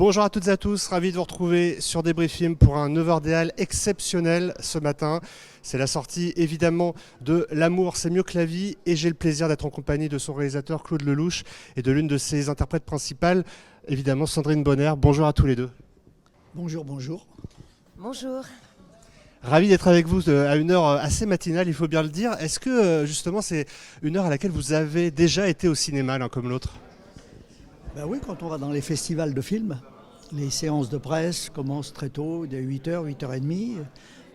Bonjour à toutes et à tous, ravi de vous retrouver sur Débriefing pour un 9h Déal exceptionnel ce matin. C'est la sortie évidemment de L'amour c'est mieux que la vie et j'ai le plaisir d'être en compagnie de son réalisateur Claude Lelouch et de l'une de ses interprètes principales, évidemment Sandrine Bonner. Bonjour à tous les deux. Bonjour, bonjour. Bonjour. Ravi d'être avec vous à une heure assez matinale, il faut bien le dire. Est-ce que justement c'est une heure à laquelle vous avez déjà été au cinéma l'un comme l'autre ? Ben oui, quand on va dans les festivals de films, les séances de presse commencent très tôt, dès 8h, 8h30.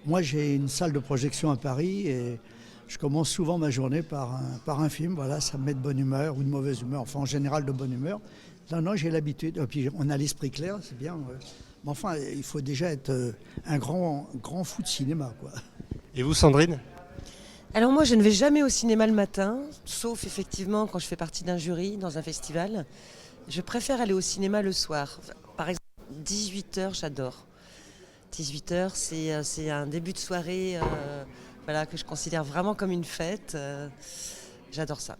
Moi, j'ai une salle de projection à Paris et je commence souvent ma journée par un film. Voilà, ça me met de bonne humeur ou de mauvaise humeur, enfin en général de bonne humeur. Non, j'ai l'habitude. Et puis on a l'esprit clair, c'est bien. Mais enfin, il faut déjà être un grand fou de cinéma, quoi. Et vous Sandrine ? Alors moi je ne vais jamais au cinéma le matin, sauf effectivement quand je fais partie d'un jury dans un festival. Je préfère aller au cinéma le soir. Par exemple, 18h, j'adore. 18h, c'est un début de soirée voilà, que je considère vraiment comme une fête. J'adore ça.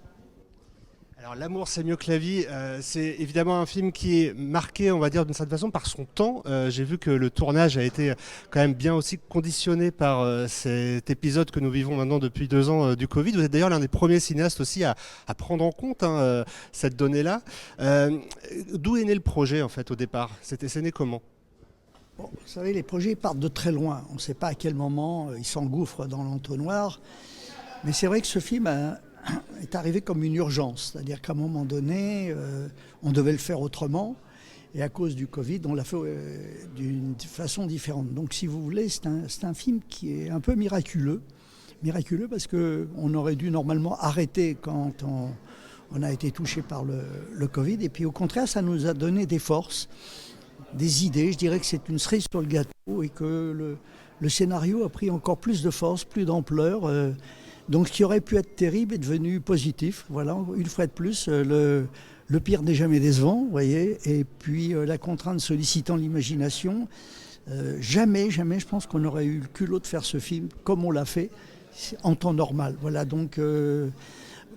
Alors L'amour c'est mieux que la vie, c'est évidemment un film qui est marqué, on va dire d'une certaine façon, par son temps. J'ai vu que le tournage a été quand même bien aussi conditionné par cet épisode que nous vivons maintenant depuis 2 ans du Covid. Vous êtes d'ailleurs l'un des premiers cinéastes aussi à prendre en compte cette donnée-là. D'où est né le projet en fait au départ ? C'est né comment ? Bon, vous savez, les projets partent de très loin. On ne sait pas à quel moment ils s'engouffrent dans l'entonnoir. Mais c'est vrai que ce film est arrivé comme une urgence. C'est-à-dire qu'à un moment donné, on devait le faire autrement. Et à cause du Covid, on l'a fait d'une façon différente. Donc si vous voulez, c'est un film qui est un peu miraculeux. Miraculeux parce qu'on aurait dû normalement arrêter quand on a été touché par le Covid. Et puis au contraire, ça nous a donné des forces, des idées. Je dirais que c'est une cerise sur le gâteau et que le scénario a pris encore plus de force, plus d'ampleur. Donc ce qui aurait pu être terrible est devenu positif. Voilà, une fois de plus, le pire n'est jamais décevant, vous voyez. Et puis la contrainte sollicitant l'imagination, jamais, je pense qu'on aurait eu le culot de faire ce film comme on l'a fait en temps normal. Voilà, donc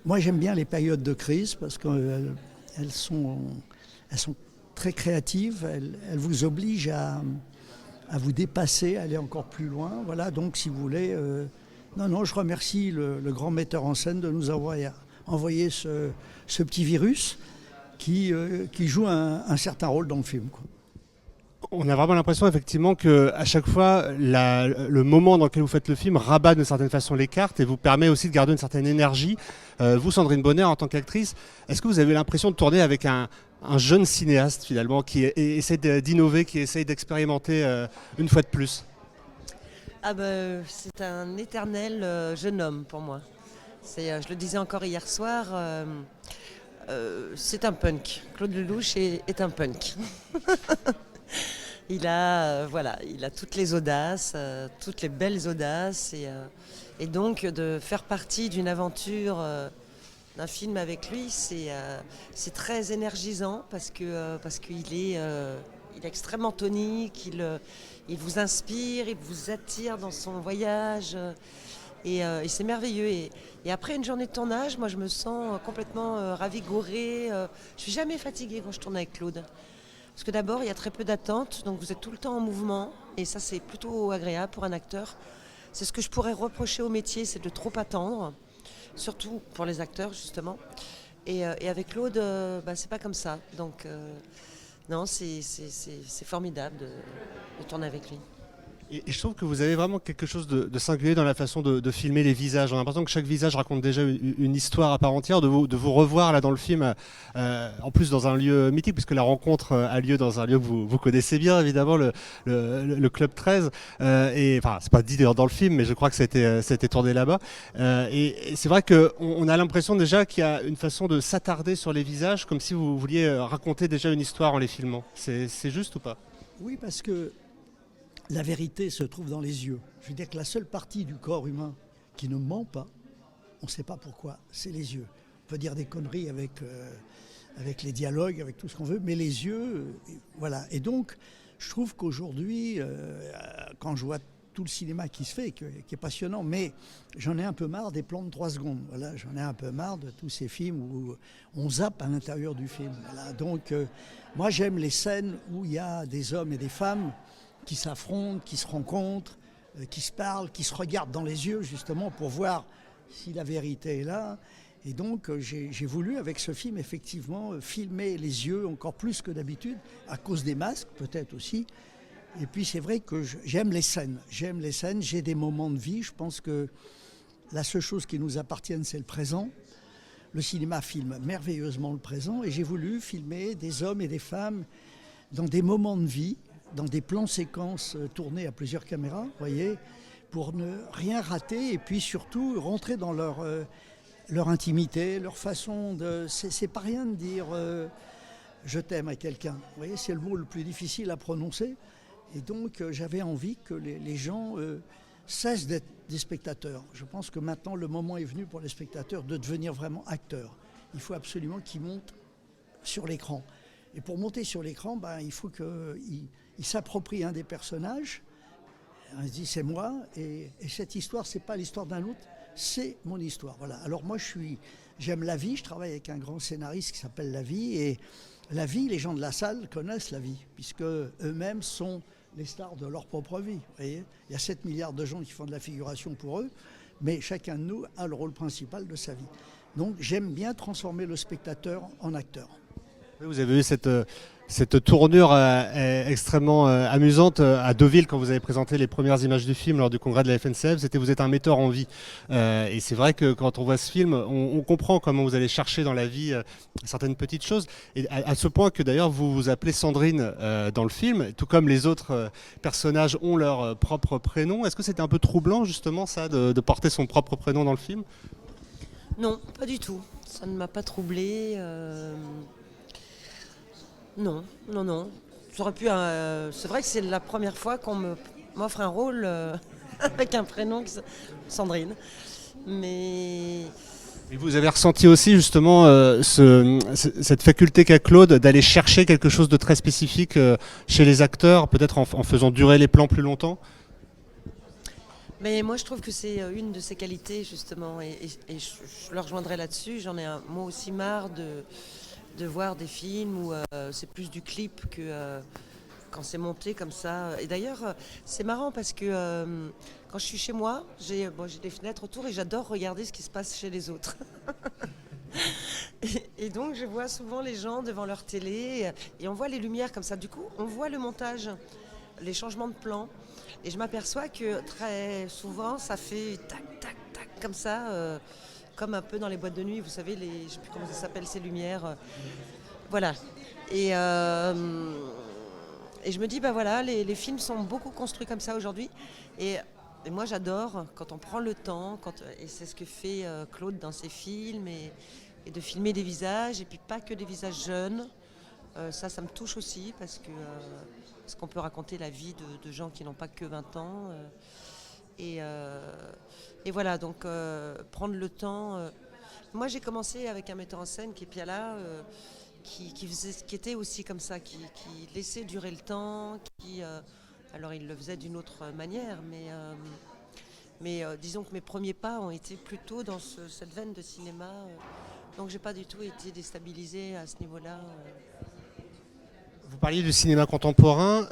moi j'aime bien les périodes de crise parce qu'elles sont très créatives, elles vous obligent à vous dépasser, à aller encore plus loin. Voilà, donc si vous voulez... Non, je remercie le grand metteur en scène de nous avoir envoyé ce petit virus qui joue un certain rôle dans le film, quoi. On a vraiment l'impression effectivement qu'à chaque fois, le moment dans lequel vous faites le film rabat d'une certaine façon les cartes et vous permet aussi de garder une certaine énergie. Vous, Sandrine Bonner, en tant qu'actrice, est-ce que vous avez l'impression de tourner avec un jeune cinéaste finalement qui essaie d'innover, qui essaie d'expérimenter une fois de plus ? Ah ben, c'est un éternel jeune homme pour moi. Je le disais encore hier soir, c'est un punk. Claude Lelouch est un punk. Il a toutes les audaces, toutes les belles audaces. Et donc de faire partie d'une aventure, d'un film avec lui, c'est très énergisant parce qu'il est extrêmement tonique, il vous inspire, il vous attire dans son voyage. Et c'est merveilleux. Et après une journée de tournage, moi je me sens complètement ravigorée. Je suis jamais fatiguée quand je tourne avec Claude. Parce que d'abord, il y a très peu d'attente, donc vous êtes tout le temps en mouvement. Et ça, c'est plutôt agréable pour un acteur. C'est ce que je pourrais reprocher au métier, c'est de trop attendre. Surtout pour les acteurs, justement. Et avec Claude, c'est pas comme ça. Donc, non, c'est formidable de tourner avec lui. Et je trouve que vous avez vraiment quelque chose de singulier dans la façon de filmer les visages. On a l'impression que chaque visage raconte déjà une histoire à part entière. De vous revoir là dans le film, en plus dans un lieu mythique, puisque la rencontre a lieu dans un lieu que vous connaissez bien, évidemment, le Club 13. Et enfin, c'est pas dit d'ailleurs dans le film, mais je crois que ça a été tourné là-bas. Et c'est vrai qu'on a l'impression déjà qu'il y a une façon de s'attarder sur les visages, comme si vous vouliez raconter déjà une histoire en les filmant. C'est juste ou pas ? Oui, parce que la vérité se trouve dans les yeux. Je veux dire que la seule partie du corps humain qui ne ment pas, on ne sait pas pourquoi, c'est les yeux. On peut dire des conneries avec les dialogues, avec tout ce qu'on veut, mais les yeux, voilà. Et donc, je trouve qu'aujourd'hui, quand je vois tout le cinéma qui se fait, qui est passionnant, mais j'en ai un peu marre des plans de 3 secondes. Voilà, j'en ai un peu marre de tous ces films où on zappe à l'intérieur du film. Voilà, donc, moi, j'aime les scènes où il y a des hommes et des femmes qui s'affrontent, qui se rencontrent, qui se parlent, qui se regardent dans les yeux, justement, pour voir si la vérité est là. Et donc, j'ai voulu, avec ce film, effectivement, filmer les yeux encore plus que d'habitude, à cause des masques, peut-être aussi. Et puis, c'est vrai que j'aime les scènes. J'aime les scènes, j'ai des moments de vie. Je pense que la seule chose qui nous appartienne, c'est le présent. Le cinéma filme merveilleusement le présent. Et j'ai voulu filmer des hommes et des femmes dans des moments de vie, dans des plans séquences tournés à plusieurs caméras, vous voyez, pour ne rien rater et puis surtout rentrer dans leur intimité, leur façon de... C'est pas rien de dire je t'aime à quelqu'un. Vous voyez, c'est le mot le plus difficile à prononcer. Et donc j'avais envie que les gens cessent d'être des spectateurs. Je pense que maintenant le moment est venu pour les spectateurs de devenir vraiment acteurs. Il faut absolument qu'ils montent sur l'écran. Et pour monter sur l'écran, il faut qu'ils s'approprient un des personnages. On se dit c'est moi et cette histoire, c'est pas l'histoire d'un autre, c'est mon histoire. Voilà. Alors moi j'aime la vie, je travaille avec un grand scénariste qui s'appelle La Vie, et la vie, les gens de la salle connaissent la vie, puisque eux-mêmes sont les stars de leur propre vie. Vous voyez, il y a 7 milliards de gens qui font de la figuration pour eux, mais chacun de nous a le rôle principal de sa vie. Donc j'aime bien transformer le spectateur en acteur. Vous avez eu cette tournure extrêmement amusante à Deauville quand vous avez présenté les premières images du film lors du congrès de la FNCF. C'était vous êtes un metteur en vie. Et c'est vrai que quand on voit ce film, on comprend comment vous allez chercher dans la vie certaines petites choses. Et à ce point que d'ailleurs vous vous appelez Sandrine dans le film, tout comme les autres personnages ont leur propre prénom. Est-ce que c'était un peu troublant justement ça, de porter son propre prénom dans le film ? Non, pas du tout. Ça ne m'a pas troublée. Non. J'aurais pu. C'est vrai que c'est la première fois qu'on m'offre un rôle avec un prénom, Sandrine. Mais. Et vous avez ressenti aussi justement cette faculté qu'a Claude d'aller chercher quelque chose de très spécifique chez les acteurs, peut-être en faisant durer les plans plus longtemps ? Mais moi, je trouve que c'est une de ses qualités, justement. Et je le rejoindrai là-dessus. J'en ai moi aussi marre de voir des films où c'est plus du clip que quand c'est monté comme ça. Et d'ailleurs, c'est marrant parce que quand je suis chez moi, j'ai des fenêtres autour et j'adore regarder ce qui se passe chez les autres. et donc, je vois souvent les gens devant leur télé et on voit les lumières comme ça. Du coup, on voit le montage, les changements de plan. Et je m'aperçois que très souvent, ça fait tac, tac, tac, comme ça. Comme un peu dans les boîtes de nuit, vous savez, je ne sais plus comment ça s'appelle, ces lumières. Voilà. Et je me dis, voilà, les films sont beaucoup construits comme ça aujourd'hui. Et moi, j'adore quand on prend le temps, et c'est ce que fait Claude dans ses films, et de filmer des visages, et puis pas que des visages jeunes. Ça me touche aussi, parce qu'on peut raconter la vie de gens qui n'ont pas que 20 ans. Et voilà, donc prendre le temps. Moi, j'ai commencé avec un metteur en scène qui est Piala, qui était aussi comme ça, qui laissait durer le temps. Alors, il le faisait d'une autre manière, mais disons que mes premiers pas ont été plutôt dans cette veine de cinéma. Donc, j'ai pas du tout été déstabilisée à ce niveau-là. Vous parliez du cinéma contemporain.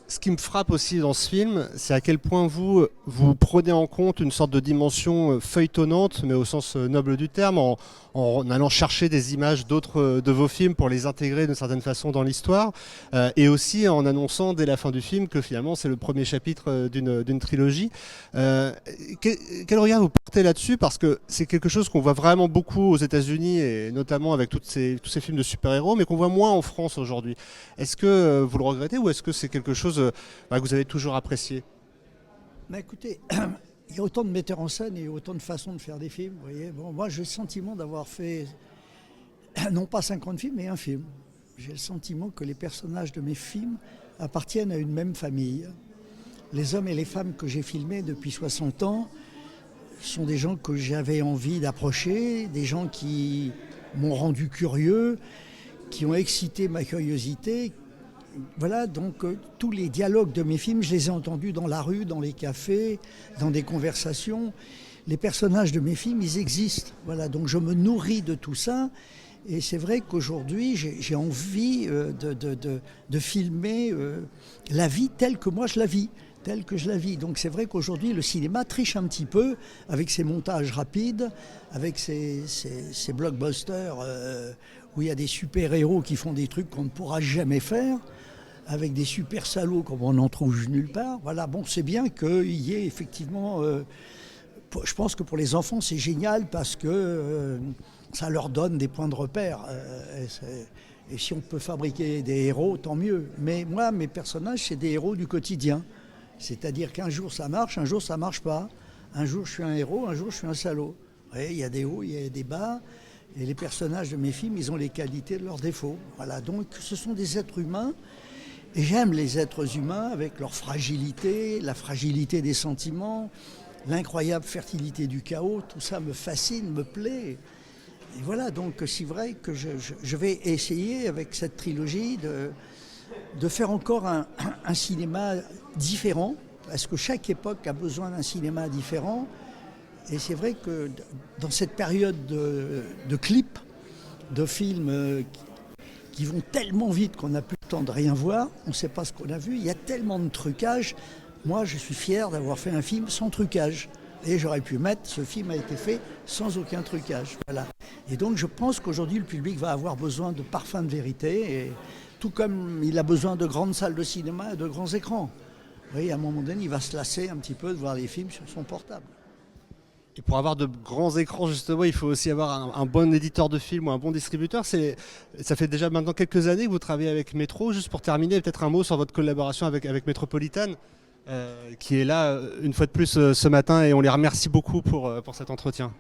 Ce qui me frappe aussi dans ce film, c'est à quel point vous prenez en compte une sorte de dimension feuilletonnante, mais au sens noble du terme, en allant chercher des images d'autres de vos films pour les intégrer d'une certaine façon dans l'histoire, et aussi en annonçant dès la fin du film que finalement c'est le premier chapitre d'une trilogie. Quel regard vous portez là-dessus ? Parce que c'est quelque chose qu'on voit vraiment beaucoup aux États-Unis, et notamment avec tous ces films de super-héros, mais qu'on voit moins en France aujourd'hui. Est-ce que vous le regrettez, ou est-ce que c'est quelque chose que vous avez toujours apprécié ? Écoutez, il y a autant de metteurs en scène et autant de façons de faire des films. Vous voyez, moi, j'ai le sentiment d'avoir fait, non pas 50 films, mais un film. J'ai le sentiment que les personnages de mes films appartiennent à une même famille. Les hommes et les femmes que j'ai filmés depuis 60 ans sont des gens que j'avais envie d'approcher, des gens qui m'ont rendu curieux, qui ont excité ma curiosité, voilà, donc tous les dialogues de mes films, je les ai entendus dans la rue, dans les cafés, dans des conversations. Les personnages de mes films, ils existent. Voilà, donc je me nourris de tout ça. Et c'est vrai qu'aujourd'hui, j'ai envie de filmer la vie telle que moi je la vis, telle que je la vis. Donc c'est vrai qu'aujourd'hui, le cinéma triche un petit peu avec ses montages rapides, avec ses blockbusters où il y a des super-héros qui font des trucs qu'on ne pourra jamais faire, avec des super salauds comme on n'en trouve nulle part. Voilà, bon, c'est bien qu'il y ait effectivement... je pense que pour les enfants, c'est génial parce que ça leur donne des points de repère. Et si on peut fabriquer des héros, tant mieux. Mais moi, mes personnages, c'est des héros du quotidien. C'est-à-dire qu'un jour ça marche, un jour ça marche pas. Un jour je suis un héros, un jour je suis un salaud. Il y a des hauts, il y a des bas. Et les personnages de mes films, ils ont les qualités de leurs défauts. Voilà, donc ce sont des êtres humains. Et j'aime les êtres humains avec leur fragilité, la fragilité des sentiments, l'incroyable fertilité du chaos. Tout ça me fascine, me plaît. Et voilà, donc c'est vrai que je vais essayer avec cette trilogie de faire encore un cinéma différent, parce que chaque époque a besoin d'un cinéma différent. Et c'est vrai que dans cette période de clips, de films qui vont tellement vite qu'on n'a plus le temps de rien voir, on ne sait pas ce qu'on a vu, il y a tellement de trucage. Moi, je suis fier d'avoir fait un film sans trucage. Et j'aurais pu mettre, ce film a été fait sans aucun trucage. Voilà. Et donc je pense qu'aujourd'hui, le public va avoir besoin de parfums de vérité, et tout comme il a besoin de grandes salles de cinéma et de grands écrans. Oui, à un moment donné, il va se lasser un petit peu de voir les films sur son portable. Et pour avoir de grands écrans, justement, il faut aussi avoir un bon éditeur de films ou un bon distributeur. Ça fait déjà maintenant quelques années que vous travaillez avec Métro. Juste pour terminer, peut-être un mot sur votre collaboration avec Métropolitan, qui est là une fois de plus ce matin, et on les remercie beaucoup pour cet entretien.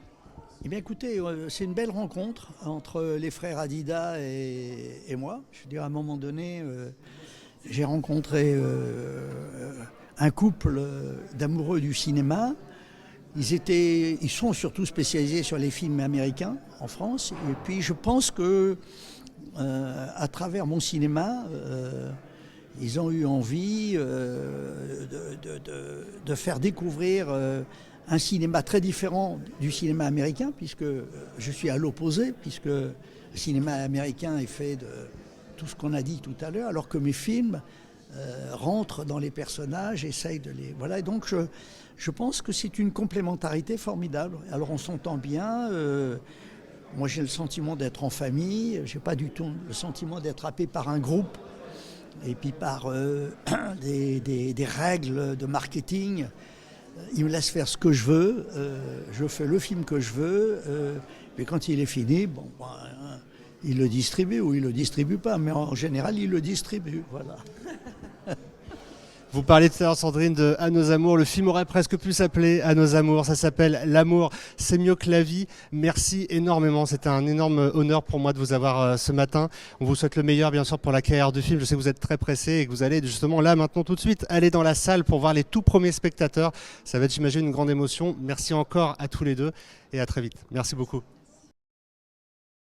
Eh bien écoutez, c'est une belle rencontre entre les frères Hadida et moi. Je veux dire, à un moment donné, j'ai rencontré un couple d'amoureux du cinéma. Ils sont surtout spécialisés sur les films américains en France. Et puis je pense que à travers mon cinéma, ils ont eu envie de faire découvrir un cinéma très différent du cinéma américain, puisque je suis à l'opposé, puisque le cinéma américain est fait de tout ce qu'on a dit tout à l'heure, alors que mes films rentrent dans les personnages, essayent de les... Voilà, et donc je pense que c'est une complémentarité formidable. Alors on s'entend bien, moi j'ai le sentiment d'être en famille, j'ai pas du tout le sentiment d'être happé par un groupe, et puis par des règles de marketing. Il me laisse faire ce que je veux, je fais le film que je veux, mais quand il est fini, bon, il le distribue ou il le distribue pas, mais en général il le distribue, voilà. Vous parliez tout à l'heure, Sandrine, de À nos amours. Le film aurait presque pu s'appeler À nos amours. Ça s'appelle L'amour, c'est mieux que la vie. Merci énormément. C'était un énorme honneur pour moi de vous avoir ce matin. On vous souhaite le meilleur, bien sûr, pour la carrière du film. Je sais que vous êtes très pressé et que vous allez justement là, maintenant, tout de suite, aller dans la salle pour voir les tout premiers spectateurs. Ça va être, j'imagine, une grande émotion. Merci encore à tous les deux et à très vite. Merci beaucoup.